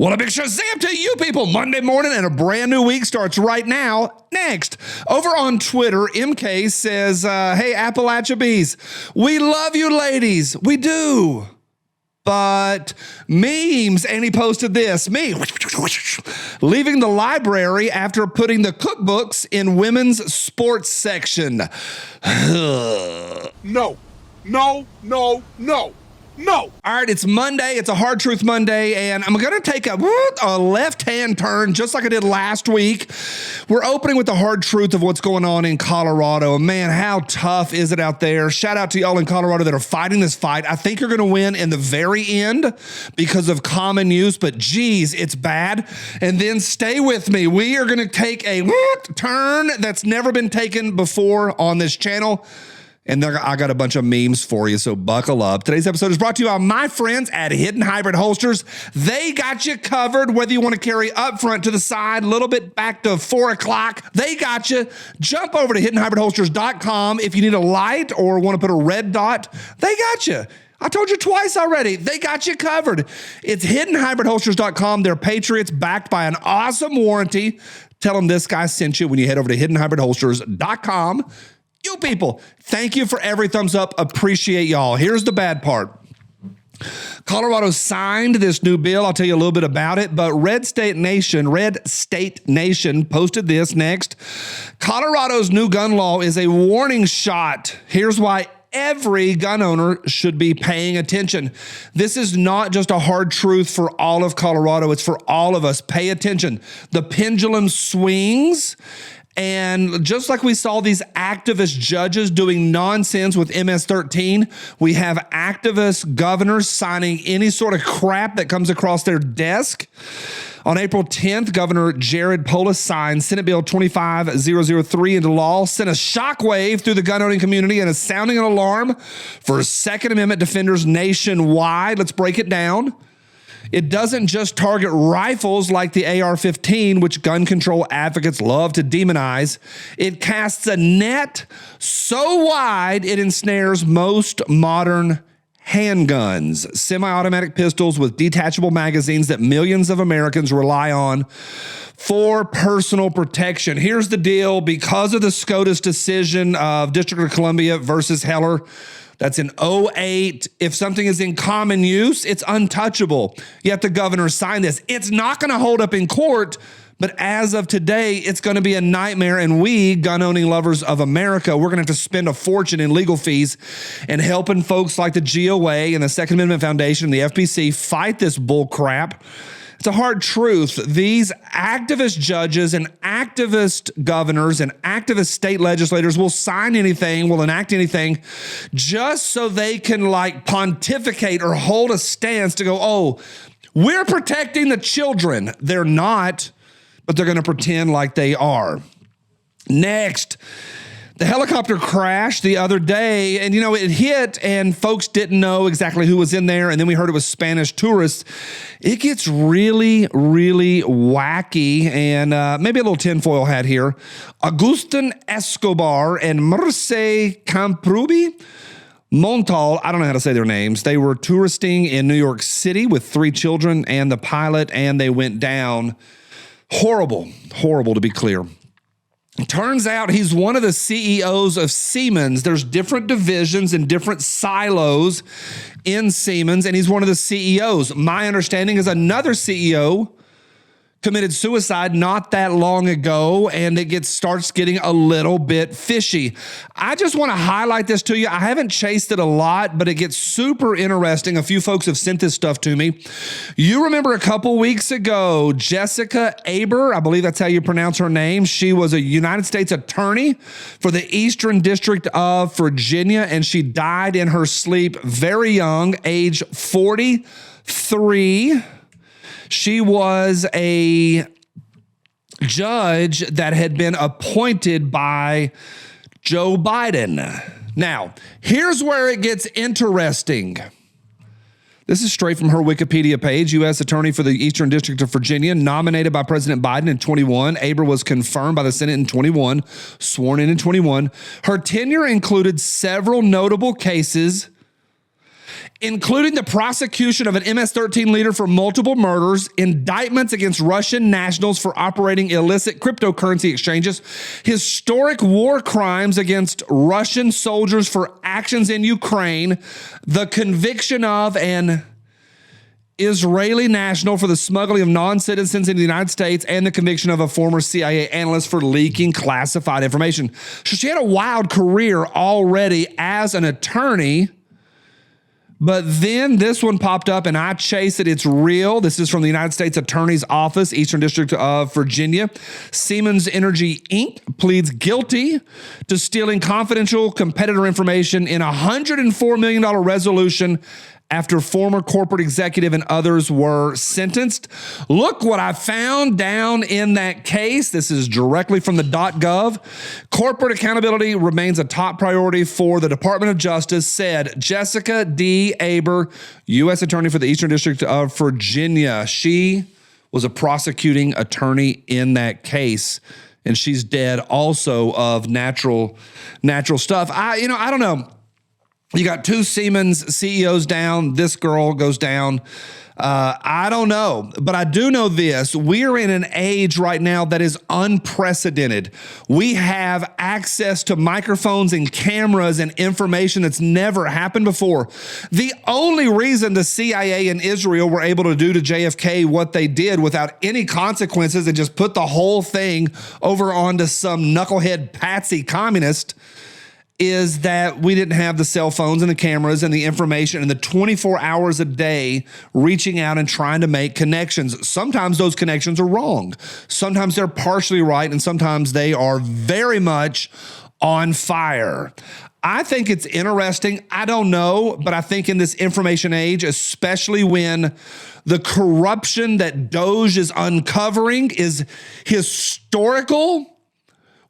Well, a big shazam to you people. Monday morning and a brand new week starts right now. Next, over on Twitter, MK says, hey, Appalachia Bees, we love you ladies. We do. But memes, and he posted this, me leaving the library after putting the cookbooks in women's sports section. No. No. All right, it's Monday. It's a Hard Truth Monday, and I'm going to take a left-hand turn just like I did last week. We're opening with the hard truth of what's going on in Colorado. Man, how tough is it out there? Shout out to y'all in Colorado that are fighting this fight. I think you're going to win in the very end because of common use, but geez, it's bad. And then stay with me. We are going to take a turn that's never been taken before on this channel. And I got a bunch of memes for you, so buckle up. Today's episode is brought to you by my friends at Hidden Hybrid Holsters. They got you covered, whether you want to carry up front to the side, a little bit back to 4 o'clock. They got you. Jump over to hiddenhybridholsters.com. If you need a light or want to put a red dot, they got you. I told you twice already. They got you covered. It's hiddenhybridholsters.com. They're patriots backed by an awesome warranty. Tell them this guy sent you when you head over to hiddenhybridholsters.com. You people, thank you for every thumbs up. Appreciate y'all. Here's the bad part. Colorado signed this new bill. I'll tell you a little bit about it, but Red State Nation posted this next. Colorado's new gun law is a warning shot. Here's why every gun owner should be paying attention. This is not just a hard truth for all of Colorado. It's for all of us. Pay attention. The pendulum swings. And just like we saw these activist judges doing nonsense with MS-13, we have activist governors signing any sort of crap that comes across their desk. On April 10th, Governor Jared Polis signed Senate Bill 25003 into law, sent a shockwave through the gun-owning community and is sounding an alarm for Second Amendment defenders nationwide. Let's break it down. It doesn't just target rifles like the AR-15, which gun control advocates love to demonize. It casts a net so wide it ensnares most modern handguns, semi-automatic pistols with detachable magazines that millions of Americans rely on for personal protection. Here's the deal. Because of the SCOTUS decision of District of Columbia versus Heller, that's in 2008. If something is in common use, it's untouchable. Yet the governor signed this. It's not going to hold up in court, but as of today, it's going to be a nightmare. And we, gun-owning lovers of America, we're going to have to spend a fortune in legal fees and helping folks like the GOA and the Second Amendment Foundation and the FPC fight this bull crap. It's a hard truth. These activist judges and activist governors and activist state legislators will sign anything, will enact anything just so they can pontificate or hold a stance to go, oh, we're protecting the children. They're not, but they're going to pretend like they are. Next, the helicopter crashed the other day, and, it hit, and folks didn't know exactly who was in there, and then we heard it was Spanish tourists. It gets really, really wacky, and maybe a little tinfoil hat here. Agustin Escobar and Merce Camprubi Montal, I don't know how to say their names. They were touristing in New York City with 3 children and the pilot, and they went down. Horrible to be clear. Turns out he's one of the CEOs of Siemens. There's different divisions and different silos in Siemens, and he's one of the CEOs. My understanding is another CEO committed suicide not that long ago, and it starts getting a little bit fishy. I just want to highlight this to you. I haven't chased it a lot, but it gets super interesting. A few folks have sent this stuff to me. You remember a couple weeks ago, Jessica Aber, I believe that's how you pronounce her name. She was a United States attorney for the Eastern District of Virginia, and she died in her sleep very young, age 43. She was a judge that had been appointed by Joe Biden. Now, here's where it gets interesting. This is straight from her Wikipedia page. U.S. Attorney for the Eastern District of Virginia, nominated by President Biden in 21. Aber was confirmed by the Senate in 21, sworn in 21. Her tenure included several notable cases including the prosecution of an MS-13 leader for multiple murders, indictments against Russian nationals for operating illicit cryptocurrency exchanges, historic war crimes against Russian soldiers for actions in Ukraine, the conviction of an Israeli national for the smuggling of non-citizens into the United States, and the conviction of a former CIA analyst for leaking classified information. So she had a wild career already as an attorney, but then this one popped up and I chased it. It's real. This is from the United States Attorney's Office, Eastern District of Virginia. Siemens Energy Inc. pleads guilty to stealing confidential competitor information in a $104 million resolution after former corporate executive and others were sentenced. Look what I found down in that case. This is directly from the .gov. Corporate accountability remains a top priority for the Department of Justice, said Jessica D. Aber, U.S. Attorney for the Eastern District of Virginia. She was a prosecuting attorney in that case, and she's dead also of natural stuff. I don't know. You got two Siemens CEOs down. This girl goes down. I don't know, but I do know this. We're in an age right now that is unprecedented. We have access to microphones and cameras and information that's never happened before. The only reason the CIA and Israel were able to do to JFK what they did without any consequences and just put the whole thing over onto some knucklehead patsy communist is that we didn't have the cell phones and the cameras and the information and the 24 hours a day reaching out and trying to make connections. Sometimes those connections are wrong. Sometimes they're partially right, and sometimes they are very much on fire. I think it's interesting. I don't know, but I think in this information age, especially when the corruption that Doge is uncovering is historical,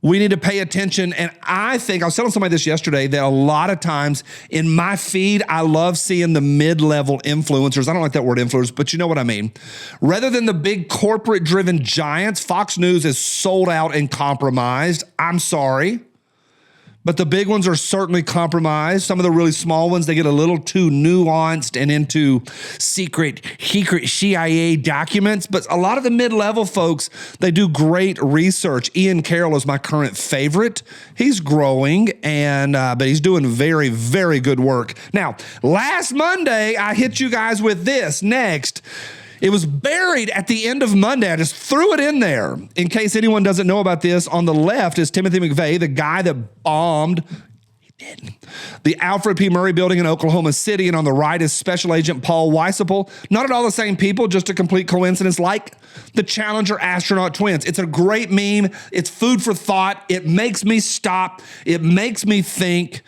we need to pay attention. And I think, I was telling somebody this yesterday, that a lot of times in my feed, I love seeing the mid-level influencers. I don't like that word influencers, but you know what I mean. Rather than the big corporate-driven giants, Fox News is sold out and compromised. I'm sorry. But the big ones are certainly compromised. Some of the really small ones, they get a little too nuanced and into secret CIA documents. But a lot of the mid-level folks, they do great research. Ian Carroll is my current favorite. He's growing, but he's doing very, very good work. Now, last Monday, I hit you guys with this. Next, it was buried at the end of Monday. I just threw it in there. In case anyone doesn't know about this, on the left is Timothy McVeigh, the guy that bombed the Alfred P. Murrah building in Oklahoma City. And on the right is Special Agent Paul Weisapel. Not at all the same people, just a complete coincidence, like the Challenger astronaut twins. It's a great meme. It's food for thought. It makes me stop. It makes me think.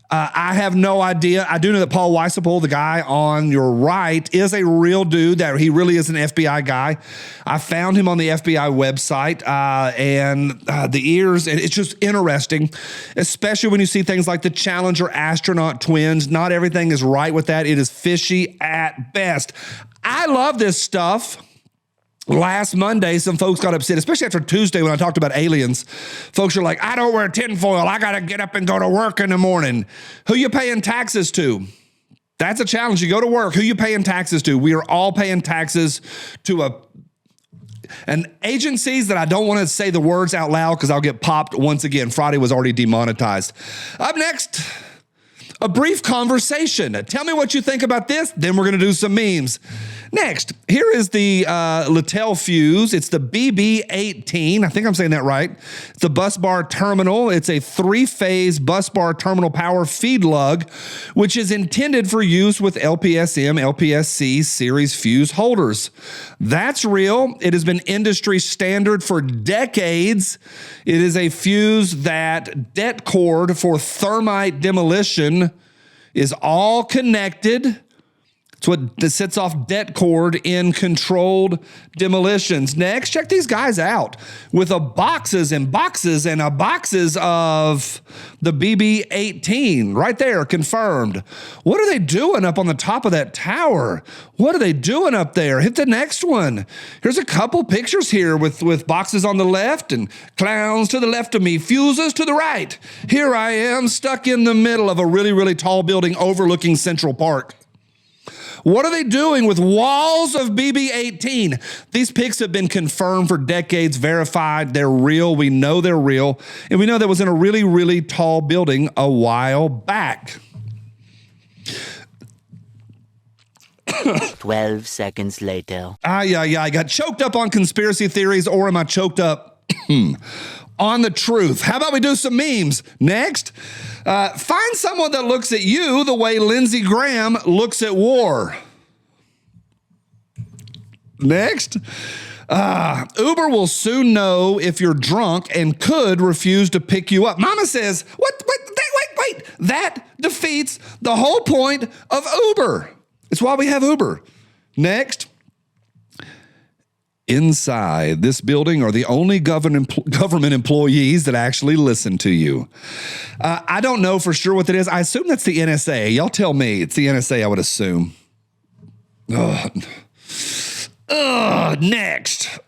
I have no idea. I do know that Paul Weisapel, the guy on your right, is a real dude, that he really is an FBI guy. I found him on the FBI website and the ears, and it's just interesting, especially when you see things like the Challenger astronaut twins. Not everything is right with that. It is fishy at best. I love this stuff. Last Monday, some folks got upset, especially after Tuesday when I talked about aliens. Folks are like, I don't wear tinfoil. I got to get up and go to work in the morning. Who you paying taxes to? That's a challenge. You go to work. Who you paying taxes to? We are all paying taxes to an agencies that I don't want to say the words out loud because I'll get popped once again. Friday was already demonetized. Up next, a brief conversation. Tell me what you think about this. Then we're going to do some memes. Next, here is the Littell fuse. It's the BB18. I think I'm saying that right. It's the bus bar terminal. It's a 3-phase bus bar terminal power feed lug, which is intended for use with LPSM, LPSC series fuse holders. That's real. It has been industry standard for decades. It is a fuse that det cord for thermite demolition is all connected. It's what sets off det cord in controlled demolitions. Next, check these guys out with boxes of the BB18 right there, confirmed. What are they doing up on the top of that tower? What are they doing up there? Hit the next one. Here's a couple pictures here with boxes on the left and clowns to the left of me, fuses to the right. Here I am stuck in the middle of a really, really tall building overlooking Central Park. What are they doing with walls of BB-18? These pics have been confirmed for decades, verified. They're real. We know they're real. And we know that was in a really, really tall building a while back. 12 seconds later. I got choked up on conspiracy theories, or am I choked up on the truth? How about we do some memes? Next, find someone that looks at you the way Lindsey Graham looks at war. Next, Uber will soon know if you're drunk and could refuse to pick you up. Mama says, wait, that defeats the whole point of Uber. It's why we have Uber. Next, inside this building are the only government employees that actually listen to you. I don't know for sure what that is. I assume that's the NSA. Y'all tell me. It's the NSA, I would assume. Next.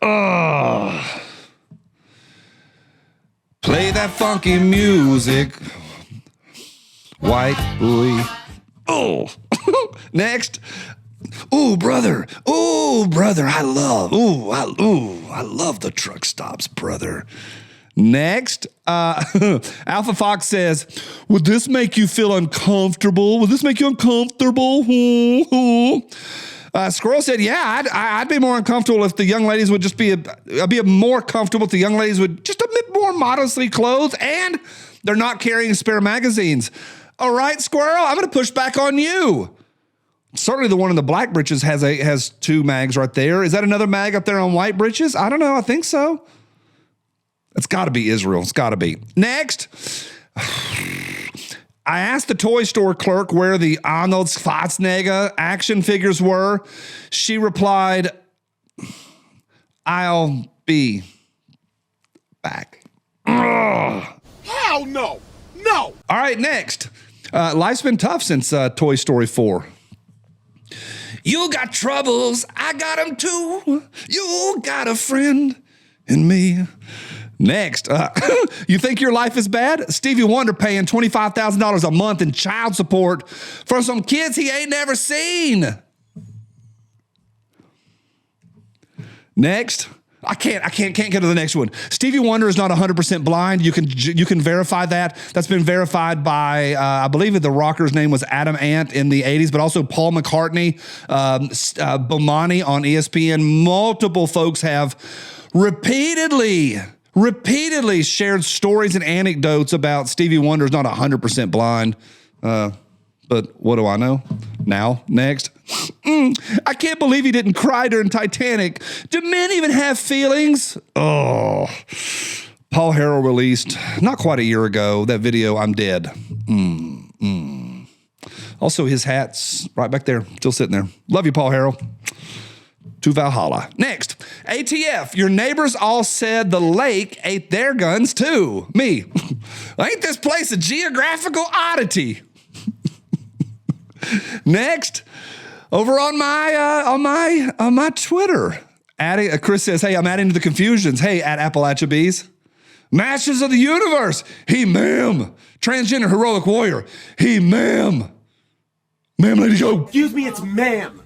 Play that funky music. White boy. Next. Ooh, brother, I love the truck stops, brother. Next, Alpha Fox says, would this make you feel uncomfortable? Would this make you uncomfortable? Squirrel said, yeah, I'd be more uncomfortable if the young ladies would just I'd be more comfortable if the young ladies would just a bit more modestly clothed and they're not carrying spare magazines. All right, Squirrel, I'm going to push back on you. Certainly the one in the black breeches has two mags right there. Is that another mag up there on white breeches? I don't know. I think so. It's got to be Israel. It's got to be. Next, I asked the toy store clerk where the Arnold Schwarzenegger action figures were. She replied, I'll be back. Hell no. No. All right, next. Life's been tough since Toy Story 4. You got troubles, I got them too. You got a friend in me. Next, you think your life is bad? Stevie Wonder paying $25,000 a month in child support for some kids he ain't never seen. Next. I can't get to the next one. Stevie Wonder is not 100% blind. You can verify that. That's been verified by, I believe the rocker's name was Adam Ant in the 80s, but also Paul McCartney, Bomani on ESPN. Multiple folks have repeatedly shared stories and anecdotes about Stevie Wonder is not 100% blind. But what do I know? Now, next. I can't believe he didn't cry during Titanic. Do men even have feelings? Oh. Paul Harrell released, not quite a year ago, that video, I'm Dead. Also, his hat's right back there, still sitting there. Love you, Paul Harrell. To Valhalla. Next, ATF, your neighbors all said the lake ate their guns too. Me. Ain't this place a geographical oddity? Next, over on my Twitter, Chris says, "Hey, I'm adding to the confusions. Hey, at Appalachia Bees, Masters of the Universe. He, ma'am, transgender heroic warrior. He, ma'am, lady, go. Excuse me, it's ma'am.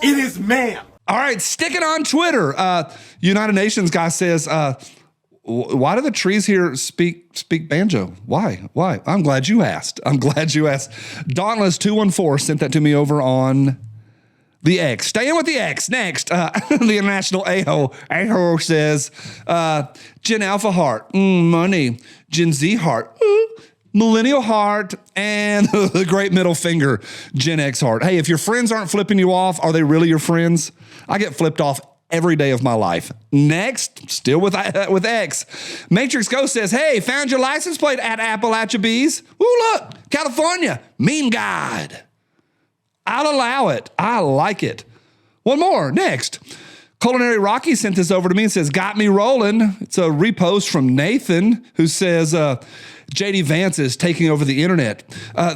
It is ma'am. All right, stick it on Twitter. United Nations guy says, why do the trees here speak banjo? Why? I'm glad you asked. Dauntless 214 sent that to me over on the X. Staying with the X. Next, the International Aho says, Gen Alpha Heart, money. Gen Z Heart, Millennial Heart, and the great middle finger, Gen X Heart. Hey, if your friends aren't flipping you off, are they really your friends? I get flipped off every day of my life. Next, still with X. Matrix Ghost says, hey, found your license plate at Appalachia Bees. Ooh, look, California, Mean God. I'll allow it. I like it. One more, next. Culinary Rocky sent this over to me and says, got me rolling. It's a repost from Nathan who says, J.D. Vance is taking over the internet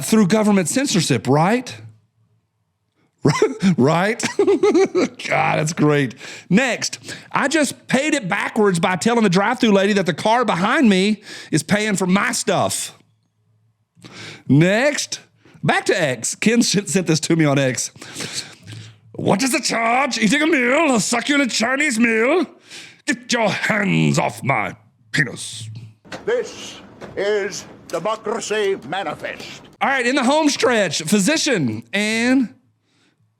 through government censorship, right? Right? God, that's great. Next, I just paid it backwards by telling the drive-thru lady that the car behind me is paying for my stuff. Next, back to X. Ken sent this to me on X. What is the charge? Eating a meal? A succulent Chinese meal? Get your hands off my penis. This is Democracy Manifest. All right, in the home stretch, physician and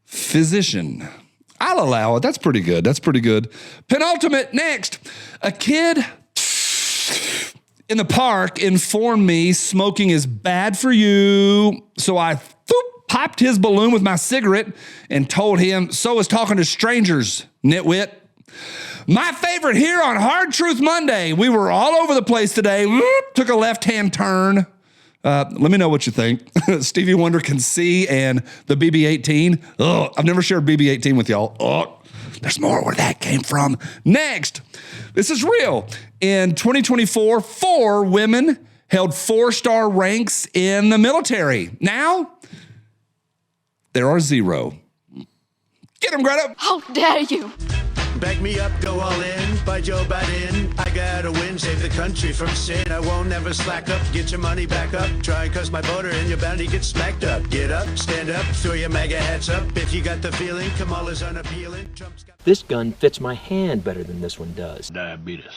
physician. I'll allow it. That's pretty good. That's pretty good. Penultimate, next. A kid in the park informed me smoking is bad for you. So I popped his balloon with my cigarette and told him, so is talking to strangers, nitwit. My favorite here on Hard Truth Monday. We were all over the place today. Took a left-hand turn. Let me know what you think. Stevie Wonder Can See and the BB-18. Ugh, I've never shared BB-18 with y'all. Ugh, there's more where that came from. Next, this is real. In 2024, 4 women held 4-star ranks in the military. Now, there are 0. Get them, Greta. How dare you? Back me up, go all in, by Joe Biden. I gotta win, save the country from sin. I won't ever slack up, get your money back up. Try and cuss my voter and you're bound to get smacked up. Get up, stand up, throw your MAGA hats up. If you got the feeling, Kamala's unappealing. This gun fits my hand better than this one does. Diabetes.